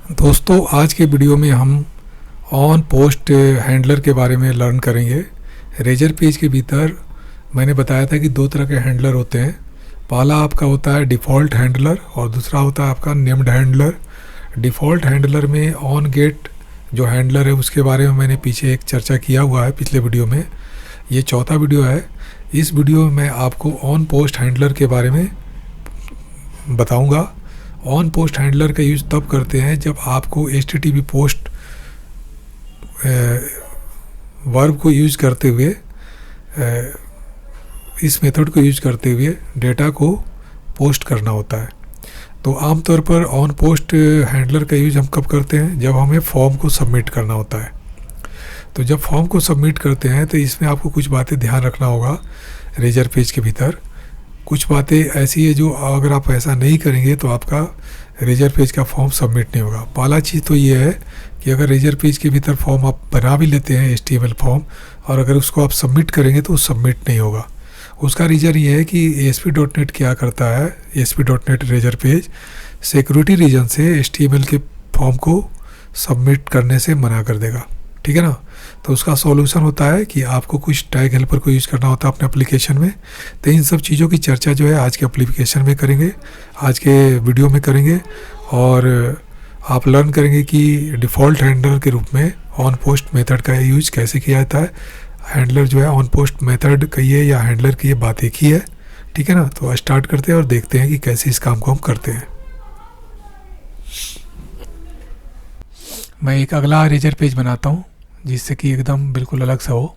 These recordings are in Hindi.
दोस्तों, आज के वीडियो में हम ऑन पोस्ट हैंडलर के बारे में लर्न करेंगे। रेजर पेज के भीतर मैंने बताया था कि दो तरह के हैंडलर होते हैं। पहला आपका होता है डिफ़ॉल्ट हैंडलर और दूसरा होता है आपका नेम्ड हैंडलर। डिफ़ॉल्ट हैंडलर में ऑन गेट जो हैंडलर है उसके बारे में मैंने पीछे एक चर्चा किया हुआ है पिछले वीडियो में। ये चौथा वीडियो है। इस वीडियो में मैं आपको ऑन पोस्ट हैंडलर के बारे में बताऊंगा। ऑन पोस्ट हैंडलर का यूज़ तब करते हैं जब आपको HTTP पोस्ट वर्ब को यूज़ करते हुए इस मेथड को यूज़ करते हुए डेटा को पोस्ट करना होता है। तो आमतौर पर ऑन पोस्ट हैंडलर का यूज़ हम कब करते हैं? जब हमें फॉर्म को सबमिट करना होता है। तो जब फॉर्म को सबमिट करते हैं तो इसमें आपको कुछ बातें ध्यान रखना होगा। रेजर पेज के भीतर कुछ बातें ऐसी है जो अगर आप ऐसा नहीं करेंगे तो आपका रेजर पेज का फॉर्म सबमिट नहीं होगा। पहला चीज़ तो ये है कि अगर रेजर पेज के भीतर फॉर्म आप बना भी लेते हैं HTML फॉर्म, और अगर उसको आप सबमिट करेंगे तो सबमिट नहीं होगा। उसका रीज़न ये है कि ASP.NET क्या करता है, ASP.NET Razor page security reason से HTML के फॉर्म को सबमिट करने से मना कर देगा। ठीक है ना। तो उसका सॉल्यूशन होता है कि आपको कुछ टैग हेल्पर को यूज़ करना होता है अपने एप्लीकेशन में। तो इन सब चीज़ों की चर्चा जो है आज के एप्लीकेशन में करेंगे, आज के वीडियो में करेंगे, और आप लर्न करेंगे कि डिफ़ॉल्ट हैंडलर के रूप में ऑन पोस्ट मेथड का यूज कैसे किया जाता है। हैंडलर जो है ऑन पोस्ट मेथड कहिए या हैंडलर की ये बात एक ही है। ठीक है ना। तो स्टार्ट करते हैं और देखते हैं कि कैसे इस काम को हम करते हैं। मैं एक अगला रेजर पेज बनाता हूँ जिससे कि एकदम बिल्कुल अलग सा हो,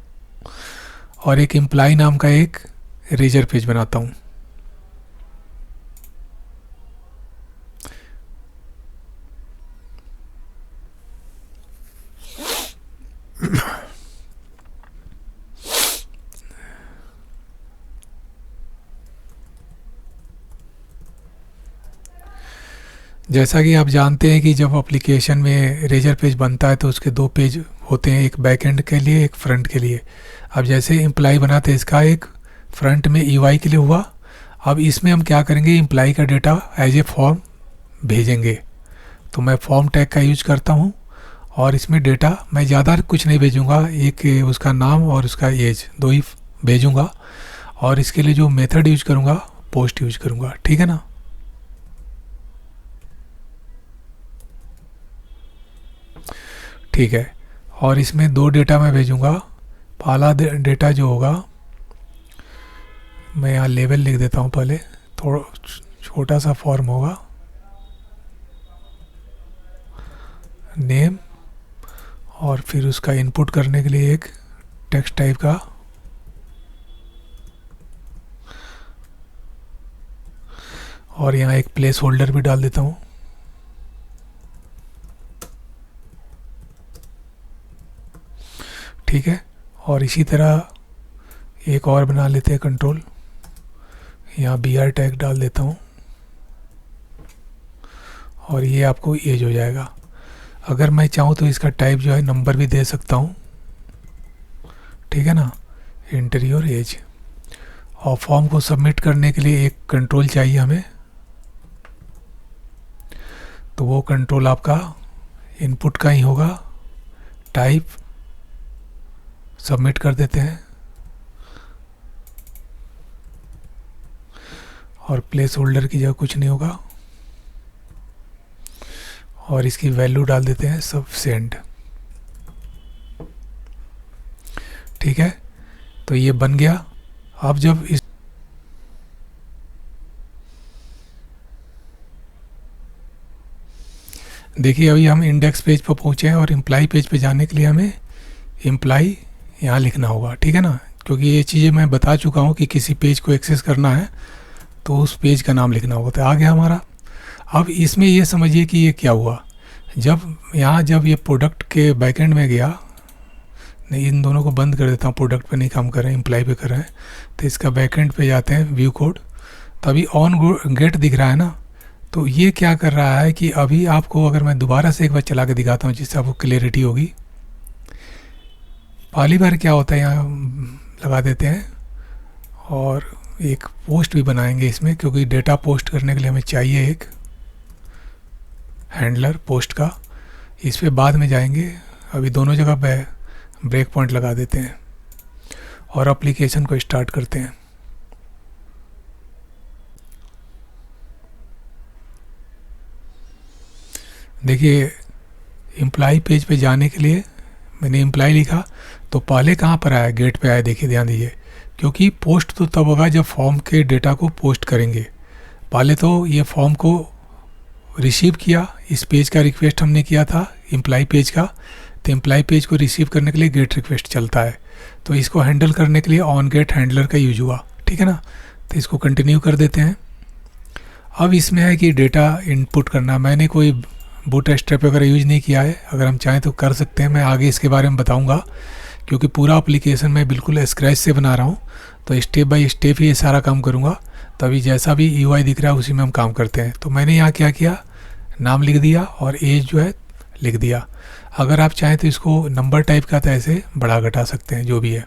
और एक एम्प्लॉय नाम का एक रेजर पेज बनाता हूँ। जैसा कि आप जानते हैं कि जब एप्लीकेशन में रेजर पेज बनता है तो उसके दो पेज होते हैं, एक बैक एंड के लिए, एक फ्रंट के लिए। अब जैसे एम्प्लॉय बनाते हैं, इसका एक फ्रंट में EY के लिए हुआ। अब इसमें हम क्या करेंगे, एम्प्लॉय का डेटा एज ए फॉर्म भेजेंगे। तो मैं फॉर्म टैग का यूज करता हूँ और इसमें डेटा मैं ज़्यादा कुछ नहीं भेजूँगा, एक उसका नाम और उसका एज दो ही भेजूँगा। और इसके लिए जो मेथड यूज करूँगा, पोस्ट यूज करूँगा। ठीक है ना। ठीक है। और इसमें दो डेटा मैं भेजूँगा। पहला डेटा जो होगा, मैं यहाँ लेवल लिख देता हूँ, पहले थोड़ा छोटा सा फॉर्म होगा, नेम, और फिर उसका इनपुट करने के लिए एक टेक्स्ट टाइप का, और यहाँ एक प्लेस होल्डर भी डाल देता हूँ। ठीक है। और इसी तरह एक और बना लेते हैं कंट्रोल, यहाँ BR टैग डाल देता हूँ, और ये आपको एज हो जाएगा। अगर मैं चाहूँ तो इसका टाइप जो है नंबर भी दे सकता हूँ। ठीक है ना। Enter your age. और फॉर्म को सबमिट करने के लिए एक कंट्रोल चाहिए हमें, तो वो कंट्रोल आपका इनपुट का ही होगा। टाइप सबमिट कर देते हैं, और प्लेस होल्डर की जगह कुछ नहीं होगा, और इसकी वैल्यू डाल देते हैं सब सेंड। ठीक है। तो ये बन गया। अब जब इस देखिए, अभी हम इंडेक्स पेज पर पहुंचे हैं और एम्प्लॉय पेज पे जाने के लिए हमें एम्प्लॉय यहाँ लिखना होगा। ठीक है ना। क्योंकि ये चीज़ें मैं बता चुका हूँ कि किसी पेज को एक्सेस करना है तो उस पेज का नाम लिखना होगा। तो आ गया हमारा। अब इसमें ये समझिए कि ये क्या हुआ, जब ये प्रोडक्ट के बैकएंड में गया, नहीं, इन दोनों को बंद कर देता हूँ, प्रोडक्ट पे नहीं काम कर रहे हैं, एम्प्लॉय पे कर रहे हैं। तो इसका बैकएंड पे जाते हैं, व्यू कोड। तो अभी ऑन गेट दिख रहा है ना। तो ये क्या कर रहा है कि अभी आपको, अगर मैं दोबारा से एक बार चला के दिखाता हूँ जिससे आपको क्लियरिटी होगी। पहली बार क्या होता है, यहाँ लगा देते हैं, और एक पोस्ट भी बनाएंगे इसमें, क्योंकि डेटा पोस्ट करने के लिए हमें चाहिए एक हैंडलर पोस्ट का, इस पे बाद में जाएंगे। अभी दोनों जगह पे ब्रेक पॉइंट लगा देते हैं और एप्लीकेशन को स्टार्ट करते हैं। देखिए एम्प्लॉय पेज पे जाने के लिए मैंने एम्प्लॉय लिखा तो पहले कहाँ पर आया, गेट पे आया। देखिए ध्यान दीजिए, क्योंकि पोस्ट तो तब होगा जब फॉर्म के डेटा को पोस्ट करेंगे। पहले तो ये फॉर्म को रिसीव किया, इस पेज का रिक्वेस्ट हमने किया था एम्प्लॉय पेज का, तो एम्प्लॉय पेज को रिसीव करने के लिए गेट रिक्वेस्ट चलता है। तो इसको हैंडल करने के लिए ऑन गेट हैंडलर का यूज हुआ, ठीक है ना। तो इसको कंटिन्यू कर देते हैं। अब इसमें है कि डेटा इनपुट करना। मैंने कोई बूटस्ट्रैप वगैरह यूज नहीं किया है, अगर हम चाहें तो कर सकते हैं। मैं आगे इसके बारे में बताऊंगा, क्योंकि पूरा एप्लीकेशन मैं बिल्कुल स्क्रैच से बना रहा हूँ, तो स्टेप बाय स्टेप ही ये सारा काम करूँगा। तो अभी जैसा भी यूआई दिख रहा है उसी में हम काम करते हैं। तो मैंने यहाँ क्या किया, नाम लिख दिया और एज जो है लिख दिया। अगर आप चाहें तो इसको नंबर टाइप का तो ऐसे बढ़ा घटा सकते हैं, जो भी है,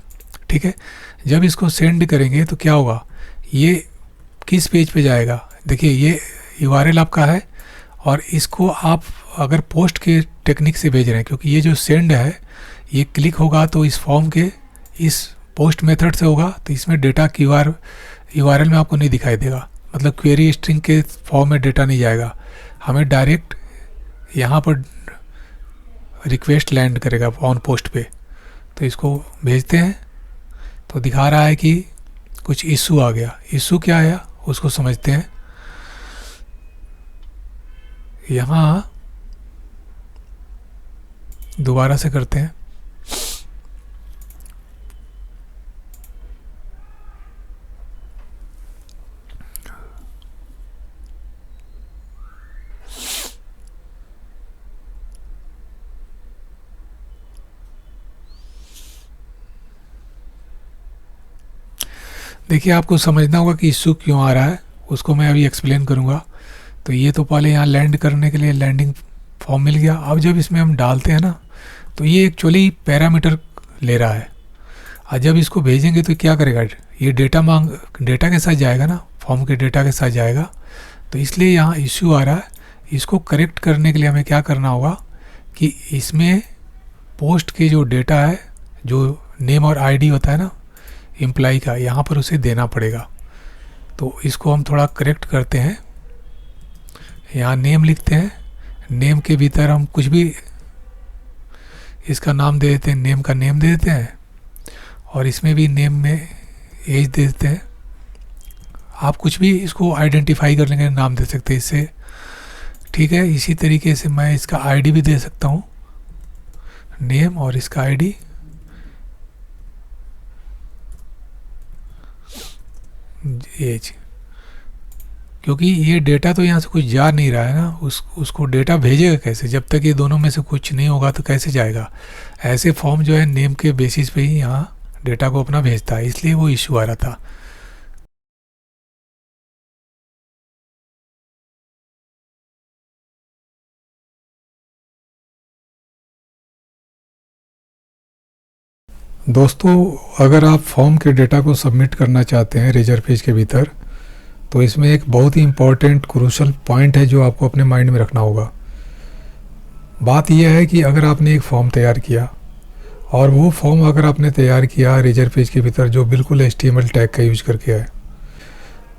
ठीक है। जब इसको सेंड करेंगे तो क्या होगा, ये किस पेज पे जाएगा। देखिए ये URL आपका है और इसको आप अगर पोस्ट के टेक्निक से भेज रहे हैं, क्योंकि ये जो सेंड है ये क्लिक होगा तो इस फॉर्म के इस पोस्ट मेथड से होगा, तो इसमें डेटा URL में आपको नहीं दिखाई देगा, मतलब क्वेरी स्ट्रिंग के फॉर्म में डेटा नहीं जाएगा। हमें डायरेक्ट यहाँ पर रिक्वेस्ट लैंड करेगा ऑन पोस्ट पे। तो इसको भेजते हैं तो दिखा रहा है कि कुछ इशू आ गया। इशू क्या आया उसको समझते हैं। यहाँ दोबारा से करते हैं। देखिए आपको समझना होगा कि इशू क्यों आ रहा है, उसको मैं अभी एक्सप्लेन करूँगा। तो ये तो पहले यहाँ लैंड करने के लिए लैंडिंग फॉर्म मिल गया। अब जब इसमें हम डालते हैं ना, तो ये एक्चुअली पैरामीटर ले रहा है, और जब इसको भेजेंगे तो क्या करेगा, ये डेटा के साथ जाएगा ना, फॉर्म के डेटा के साथ जाएगा। तो इसलिए यहाँ इशू आ रहा है। इसको करेक्ट करने के लिए हमें क्या करना होगा कि इसमें पोस्ट के जो डेटा है, जो नेम और ID होता है ना एम्प्लॉय का, यहाँ पर उसे देना पड़ेगा। तो इसको हम थोड़ा करेक्ट करते हैं। यहाँ नेम लिखते हैं, नेम के भीतर हम कुछ भी इसका नाम दे देते हैं, नेम का नेम दे देते हैं, और इसमें भी नेम में एज दे देते हैं। आप कुछ भी इसको आइडेंटिफाई करने के नाम दे सकते हैं इससे, ठीक है। इसी तरीके से मैं इसका ID भी दे सकता हूँ, नेम और इसका ID। एज, क्योंकि ये डेटा तो यहाँ से कुछ जा नहीं रहा है ना, उसको डेटा भेजेगा कैसे, जब तक ये दोनों में से कुछ नहीं होगा तो कैसे जाएगा। ऐसे फॉर्म जो है नेम के बेसिस पे ही यहाँ डेटा को अपना भेजता है, इसलिए वो इशू आ रहा था। दोस्तों अगर आप फॉर्म के डेटा को सबमिट करना चाहते हैं रेजर पेज के भीतर, तो इसमें एक बहुत ही इम्पॉर्टेंट क्रूशल पॉइंट है जो आपको अपने माइंड में रखना होगा। बात यह है कि अगर आपने एक फॉर्म तैयार किया, और वो फॉर्म अगर आपने तैयार किया रेजर पेज के भीतर जो बिल्कुल HTML टैग का यूज करके है।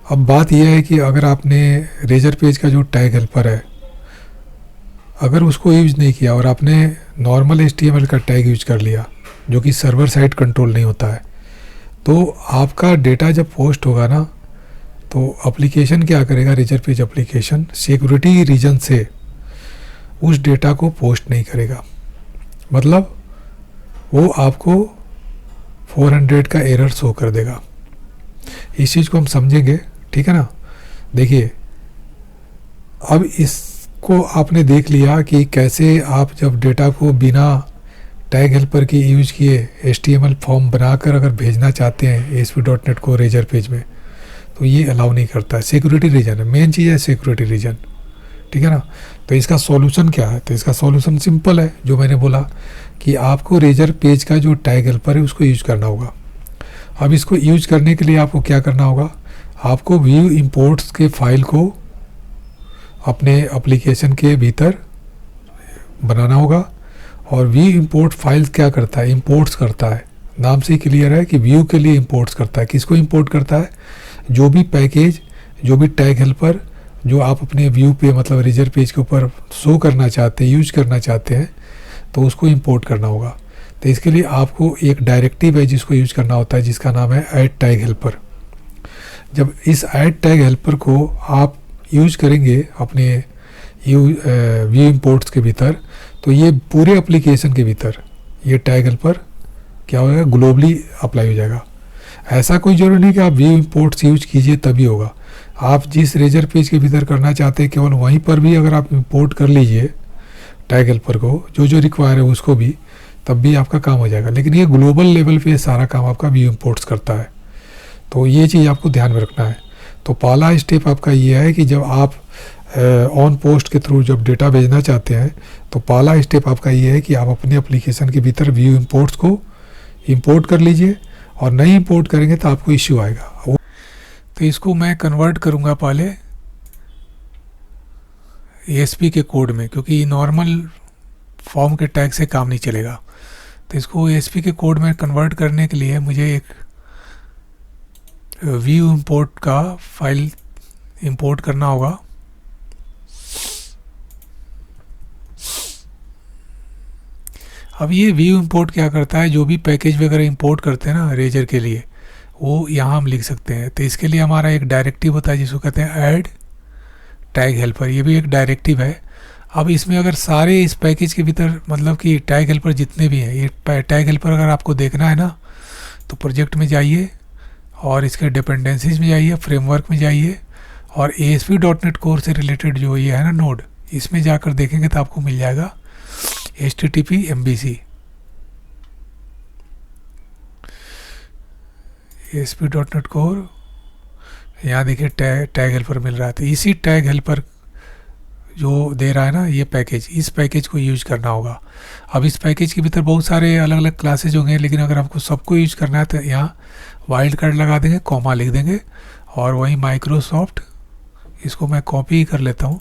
अब बात यह है कि अगर आपने रेजर पेज का जो टैग हेल्पर है, अगर उसको यूज नहीं किया और आपने नॉर्मल HTML का टैग यूज कर लिया, जो कि सर्वर साइड कंट्रोल नहीं होता है, तो आपका डेटा जब पोस्ट होगा ना, तो एप्लीकेशन क्या करेगा, Razor page application security reason से उस डेटा को पोस्ट नहीं करेगा। मतलब वो आपको 400 का एरर शो कर देगा। इस चीज़ को हम समझेंगे, ठीक है ना। देखिए अब इसको आपने देख लिया कि कैसे आप जब डेटा को बिना टैग हेल्पर की यूज किए HTML फॉर्म बनाकर अगर भेजना चाहते हैं ASP.NET को रेजर पेज में, तो ये अलाउ नहीं करता है। सिक्योरिटी रीजन है, मेन चीज़ है सिक्योरिटी रीजन, ठीक है ना। तो इसका सॉल्यूशन क्या है, तो इसका सॉल्यूशन सिंपल है, जो मैंने बोला कि आपको रेजर पेज का जो टैग हेल्पर है उसको यूज करना होगा। अब इसको यूज करने के लिए आपको क्या करना होगा, आपको व्यू इंपोर्ट्स के फाइल को अपने एप्लीकेशन के भीतर बनाना होगा। और व्यू इंपोर्ट फाइल्स क्या करता है, इंपोर्ट्स करता है। नाम से ही क्लियर है कि व्यू के लिए इंपोर्ट्स करता है। किसको इंपोर्ट करता है, जो भी पैकेज, जो भी टैग हेल्पर जो आप अपने व्यू पे मतलब रेजर पेज के ऊपर शो करना चाहते हैं, यूज करना चाहते हैं, तो उसको इंपोर्ट करना होगा। तो इसके लिए आपको एक डायरेक्टिव है जिसको यूज करना होता है, जिसका नाम है ऐड टैग हेल्पर। जब इस ऐड टैग हेल्पर को आप यूज करेंगे अपने व्यू इंपोर्ट्स के भीतर, तो ये पूरे एप्लीकेशन के भीतर ये टैग हेल्पर क्या होगा, ग्लोबली अप्लाई हो जाएगा। ऐसा कोई जरूरी नहीं कि आप व्यू इंपोर्ट्स यूज कीजिए तभी होगा। आप जिस रेजर पेज के भीतर करना चाहते हैं केवल वहीं पर भी अगर आप इंपोर्ट कर लीजिए टैग हेल्पर को, जो जो रिक्वायर है उसको भी, तब भी आपका काम हो जाएगा। लेकिन ये ग्लोबल लेवल पे सारा काम आपका व्यू इंपोर्ट्स करता है। तो ये चीज़ आपको ध्यान में रखना है। तो पहला स्टेप आपका ये है कि जब आप ऑन पोस्ट के थ्रू जब डेटा भेजना चाहते हैं, तो पहला स्टेप आपका ये है कि आप अपने एप्लीकेशन के भीतर व्यू इंपोर्ट्स को इंपोर्ट कर लीजिए। और नहीं इंपोर्ट करेंगे तो आपको इश्यू आएगा। तो इसको मैं कन्वर्ट करूँगा पहले ASP के कोड में, क्योंकि नॉर्मल फॉर्म के टैग से काम नहीं चलेगा। तो इसको ASP के कोड में कन्वर्ट करने के लिए मुझे एक व्यू इंपोर्ट का फाइल इंपोर्ट करना होगा। अब ये व्यू इंपोर्ट क्या करता है, जो भी पैकेज वगैरह इंपोर्ट करते हैं ना रेजर के लिए, वो यहाँ हम लिख सकते हैं। तो इसके लिए हमारा एक डायरेक्टिव होता है जिसको कहते हैं ऐड टैग हेल्पर। ये भी एक डायरेक्टिव है। अब इसमें अगर सारे इस पैकेज के भीतर मतलब कि टैग हेल्पर जितने भी हैं, ये टैग हेल्पर अगर आपको देखना है ना, तो प्रोजेक्ट में जाइए और इसके डिपेंडेंसीज में जाइए, फ्रेमवर्क में जाइए, और ASP.NET कोर से रिलेटेड जो ये है ना नोड, इसमें जाकर देखेंगे तो आपको मिल जाएगा HTTP MVC। ASP.NET कोर, यहाँ देखिए टैग हेल्पर मिल रहा है। तो इसी टैग हेल्पर जो दे रहा है ना ये पैकेज, इस पैकेज को यूज करना होगा। अब इस पैकेज के भीतर बहुत सारे अलग अलग क्लासेज होंगे, लेकिन अगर आपको सबको यूज करना है तो यहाँ वाइल्ड कार्ड लगा देंगे, कॉमा लिख देंगे, और वहीं माइक्रोसॉफ्ट, इसको मैं कॉपी कर लेता हूँ,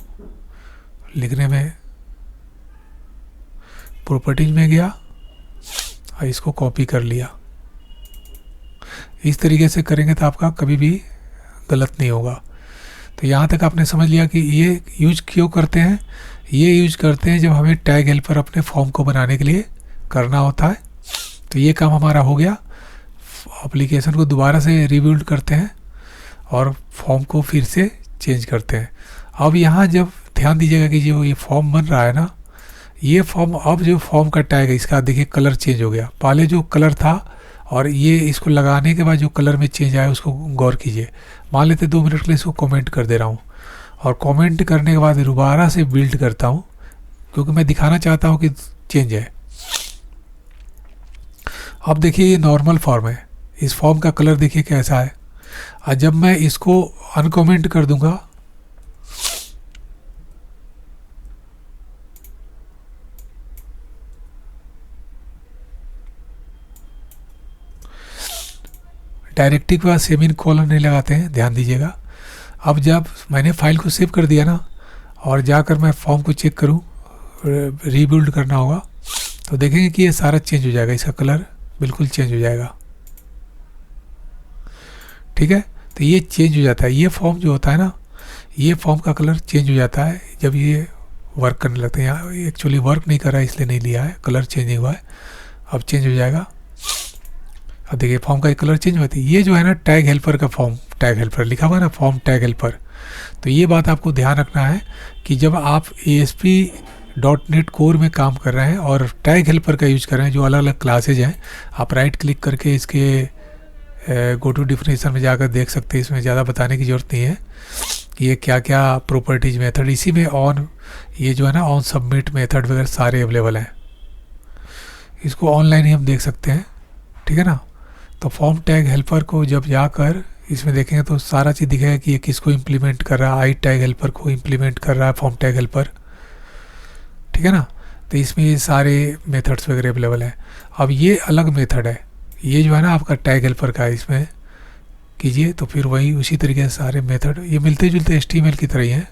लिखने में प्रॉपर्टीज में गया और इसको कॉपी कर लिया। इस तरीके से करेंगे तो आपका कभी भी गलत नहीं होगा। तो यहाँ तक आपने समझ लिया कि ये यूज क्यों करते हैं। ये यूज करते हैं जब हमें टैग हेल्पर अपने फॉर्म को बनाने के लिए करना होता है। तो ये काम हमारा हो गया। एप्लीकेशन को दोबारा से रिबिल्ड करते हैं और फॉर्म को फिर से चेंज करते हैं। अब यहाँ जब ध्यान दीजिएगा कि जो ये फॉर्म बन रहा है ना, ये फॉर्म, अब जो फॉर्म का टैग है इसका देखिए कलर चेंज हो गया। पहले जो कलर था और ये इसको लगाने के बाद जो कलर में चेंज आया उसको गौर कीजिए। मान लेते 2 मिनट के लिए इसको कमेंट कर दे रहा हूँ, और कमेंट करने के बाद दोबारा से बिल्ड करता हूँ, क्योंकि मैं दिखाना चाहता हूँ कि चेंज है। अब देखिए ये नॉर्मल फॉर्म है, इस फॉर्म का कलर देखिए कैसा है। और जब मैं इसको अनकमेंट कर दूंगा, डायरेक्टिव के बाद सेमीन कोलन नहीं लगाते हैं, ध्यान दीजिएगा। अब जब मैंने फाइल को सेव कर दिया ना, और जाकर मैं फॉर्म को चेक करूं, रीबिल्ड करना होगा, तो देखेंगे कि ये सारा चेंज हो जाएगा, इसका कलर बिल्कुल चेंज हो जाएगा। ठीक है, तो ये चेंज हो जाता है। ये फॉर्म जो होता है ना, ये फॉर्म का कलर चेंज हो जाता है जब ये वर्क करने लगते हैं। यहाँ एक्चुअली वर्क नहीं कर रहा है इसलिए नहीं लिया है, कलर चेंज नहीं हुआ है, अब चेंज हो जाएगा। अब देखिए फॉर्म का कलर चेंज होती है। ये जो है ना टैग हेल्पर का फॉर्म, टैग हेल्पर लिखा हुआ है ना, फॉर्म टैग हेल्पर। तो ये बात आपको ध्यान रखना है कि जब आप ASP.NET कोर में काम कर रहे हैं और टैग हेल्पर का यूज कर रहे हैं, जो अलग अलग क्लासेज हैं, आप राइट क्लिक करके इसके गो टू डिफिनेशन में जाकर देख सकते हैं। इसमें ज़्यादा बताने की ज़रूरत नहीं है कि ये क्या क्या प्रॉपर्टीज मेथड, इसी में ऑन, ये जो है ना ऑन सबमिट मेथड वगैरह सारे अवेलेबल हैं। इसको ऑनलाइन ही हम देख सकते हैं, ठीक है ना। तो फॉर्म टैग हेल्पर को जब जाकर इसमें देखेंगे तो सारा चीज़ दिखेगा कि ये किसको इम्प्लीमेंट कर रहा है। आई टैग हेल्पर को इम्प्लीमेंट कर रहा है फॉर्म टैग हेल्पर, ठीक है ना। तो इसमें ये सारे मेथड्स वगैरह अवेलेबल हैं। अब ये अलग मेथड है, ये जो है ना आपका टैग हेल्पर का, इसमें कीजिए तो फिर वही उसी तरीके से सारे मेथड, ये मिलते जुलते HTML की तरह ही हैं।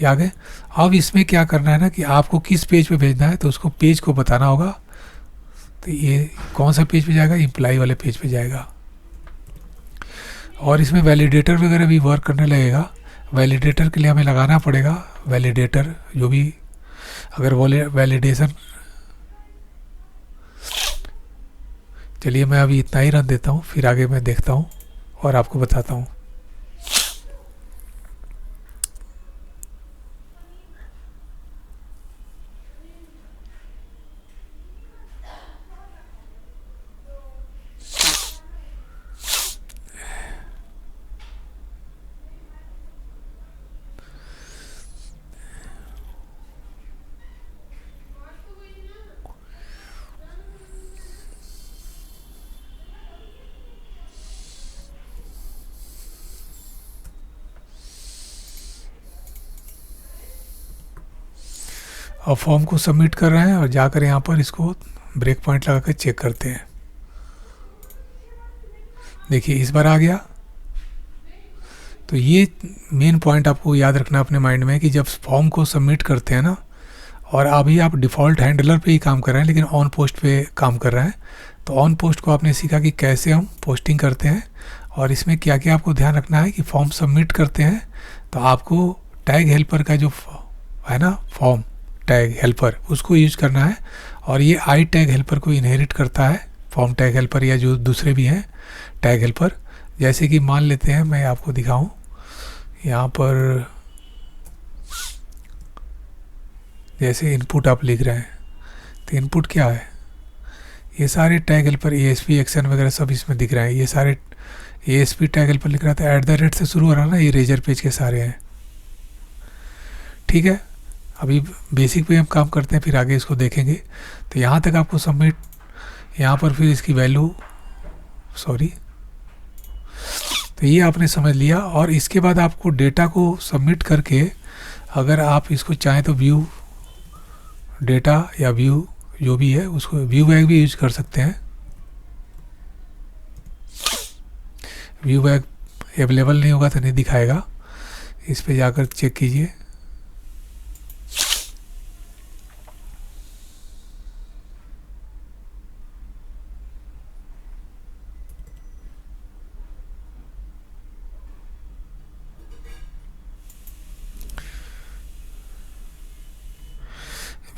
ये आ गए। अब इसमें क्या करना है ना कि आपको किस पेज पे भेजना है, तो उसको पेज को बताना होगा। तो ये कौन सा पेज पे जाएगा, एम्प्लॉय वाले पेज पे जाएगा। और इसमें वैलिडेटर वगैरह भी वर्क करने लगेगा। वैलिडेटर के लिए हमें लगाना पड़ेगा वैलिडेटर, जो भी अगर वैलिडेशन, चलिए मैं अभी इतना ही रन देता हूँ, फिर आगे मैं देखता हूँ और आपको बताता हूँ। और फॉर्म को सबमिट कर रहे हैं और जाकर यहाँ पर इसको ब्रेक पॉइंट लगा कर चेक करते हैं। देखिए इस बार आ गया। तो ये मेन पॉइंट आपको याद रखना अपने माइंड में कि जब फॉर्म को सबमिट करते हैं ना, और अभी आप डिफ़ॉल्ट हैंडलर पे ही काम कर रहे हैं लेकिन ऑन पोस्ट पे काम कर रहे हैं, तो ऑन पोस्ट को आपने सीखा कि कैसे हम पोस्टिंग करते हैं। और इसमें क्या क्या आपको ध्यान रखना है कि फॉर्म सबमिट करते हैं तो आपको टैग हेल्पर का जो है ना, फॉर्म टैग हेल्पर, उसको यूज करना है। और ये आई टैग हेल्पर को इनहेरिट करता है, फॉर्म टैग हेल्पर या जो दूसरे भी हैं टैग हेल्पर। जैसे कि मान लेते हैं, मैं आपको दिखाऊं यहाँ पर, जैसे इनपुट आप लिख रहे हैं, तो इनपुट क्या है, ये सारे टैग हेल्पर ASP एक्शन वगैरह सब इसमें दिख रहे हैं। ये सारे ASP टैग हेल्पर लिख रहा था, @ से शुरू हो रहा है ना, ये रेजर पेज के सारे हैं। ठीक है, अभी बेसिक पे हम काम करते हैं, फिर आगे इसको देखेंगे। तो यहाँ तक आपको सबमिट, यहाँ पर फिर इसकी वैल्यू, सॉरी, तो ये आपने समझ लिया। और इसके बाद आपको डेटा को सबमिट करके, अगर आप इसको चाहें तो व्यू डेटा या व्यू जो भी है उसको व्यू बैग भी यूज कर सकते हैं। व्यू बैग अवेलेबल नहीं होगा तो नहीं दिखाएगा, इस पे जाकर चेक कीजिए।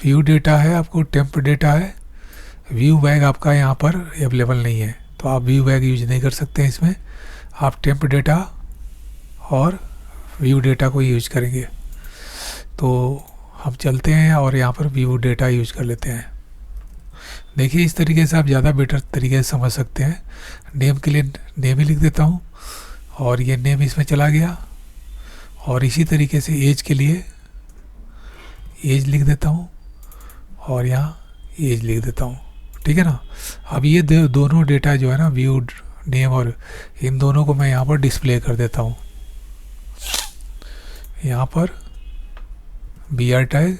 व्यू डेटा है, आपको टेम्प डेटा है, व्यू बैग आपका यहाँ पर अवेलेबल नहीं है, तो आप व्यू बैग यूज नहीं कर सकते हैं इसमें। आप टेम्प डेटा और व्यू डेटा को यूज करेंगे। तो हम चलते हैं और यहाँ पर व्यू डेटा यूज कर लेते हैं। देखिए इस तरीके से आप ज़्यादा बेटर तरीके से समझ सकते हैं। नेम के लिए नेम ही लिख देता हूँ और ये नेम इसमें चला गया। और इसी तरीके से एज के लिए एज लिख देता हूँ और यहाँ एज लिख देता हूँ। ठीक है ना। अब ये दोनों डेटा जो है ना, व्यू नेम और इन दोनों को मैं यहाँ पर डिस्प्ले कर देता हूँ। यहाँ पर BR टैग,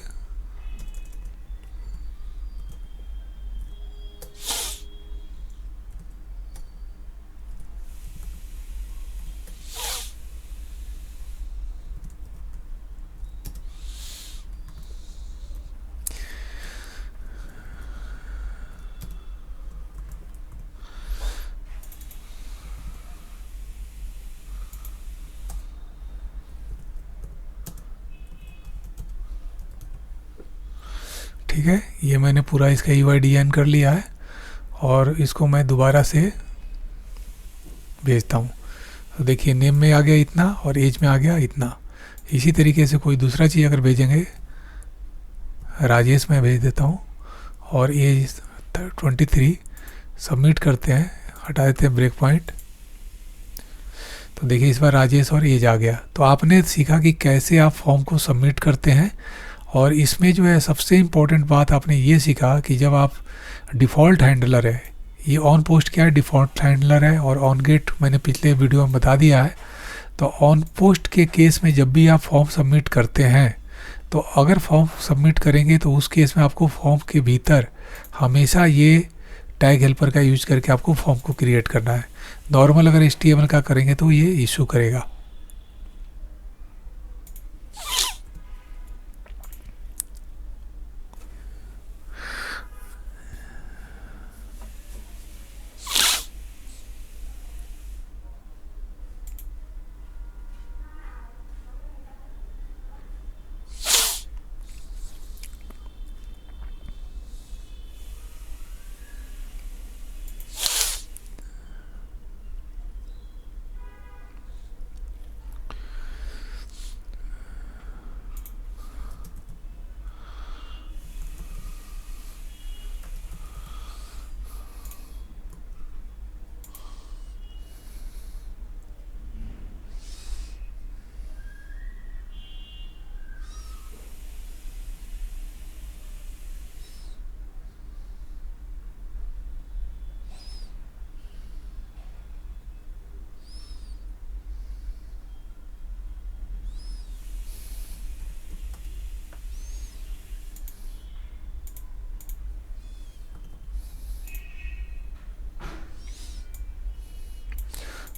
ठीक है, ये मैंने पूरा इसका UIDN कर लिया है और इसको मैं दोबारा से भेजता हूँ। तो देखिए नेम में आ गया इतना और एज में आ गया इतना। इसी तरीके से कोई दूसरा चीज़ अगर भेजेंगे, राजेश में भेज देता हूँ और एज 23 सबमिट करते हैं, हटा देते हैं ब्रेक पॉइंट। तो देखिए इस बार राजेश और एज आ गया। तो आपने सीखा कि कैसे आप फॉर्म को सबमिट करते हैं। और इसमें जो है सबसे इम्पोर्टेंट बात आपने ये सीखा कि जब आप डिफ़ॉल्ट हैंडलर है, ये ऑन पोस्ट क्या है, डिफ़ॉल्ट हैंडलर है, और ऑन गेट मैंने पिछले वीडियो में बता दिया है। तो ऑन पोस्ट के केस में जब भी आप फॉर्म सबमिट करते हैं, तो अगर फॉर्म सबमिट करेंगे तो उस केस में आपको फॉर्म के भीतर हमेशा ये टैग हेल्पर का यूज करके आपको फॉर्म को क्रिएट करना है। नॉर्मल अगर HTML का करेंगे तो ये इशू करेगा।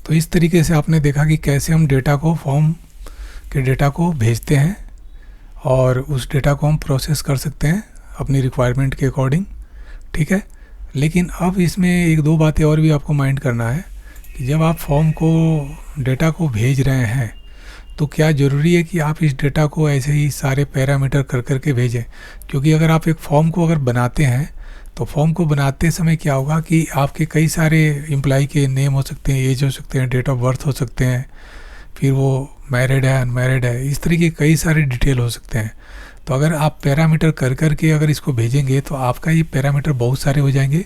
तो इस तरीके से आपने देखा कि कैसे हम डेटा को फॉर्म के डेटा को भेजते हैं और उस डेटा को हम प्रोसेस कर सकते हैं अपनी रिक्वायरमेंट के अकॉर्डिंग, ठीक है। लेकिन अब इसमें एक दो बातें और भी आपको माइंड करना है कि जब आप फॉर्म को डेटा को भेज रहे हैं तो क्या ज़रूरी है कि आप इस डेटा को ऐसे ही सारे पैरामीटर कर करके भेजें, क्योंकि अगर आप एक फॉर्म को अगर बनाते हैं तो फॉर्म को बनाते समय क्या होगा कि आपके कई सारे एम्प्लॉय के नेम हो सकते हैं, एज हो सकते हैं, डेट ऑफ बर्थ हो सकते हैं, फिर वो मैरिड है अनमैरिड है, इस तरीके कई सारे डिटेल हो सकते हैं। तो अगर आप पैरामीटर कर कर के अगर इसको भेजेंगे तो आपका ये पैरामीटर बहुत सारे हो जाएंगे।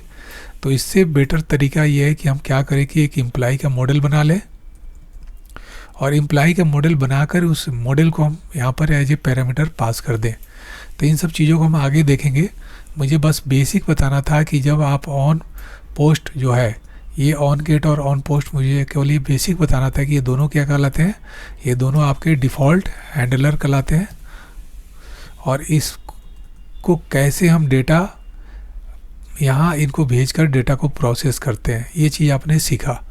तो इससे बेटर तरीका ये है कि हम क्या करें कि एक एम्प्लॉय का मॉडल बना लें और एम्प्लॉय का मॉडल बनाकर उस मॉडल को हम यहाँ पर एज ए पैरामीटर पास कर दें। तो इन सब चीज़ों को हम आगे देखेंगे। मुझे बस बेसिक बताना था कि जब आप ऑन पोस्ट जो है, ये ऑन गेट और ऑन पोस्ट, मुझे केवल ये बेसिक बताना था कि ये दोनों क्या कहलाते हैं। ये दोनों आपके डिफ़ॉल्ट हैंडलर कहलाते हैं और इसको कैसे हम डेटा यहाँ इनको भेजकर डेटा को प्रोसेस करते हैं, ये चीज़ आपने सीखा।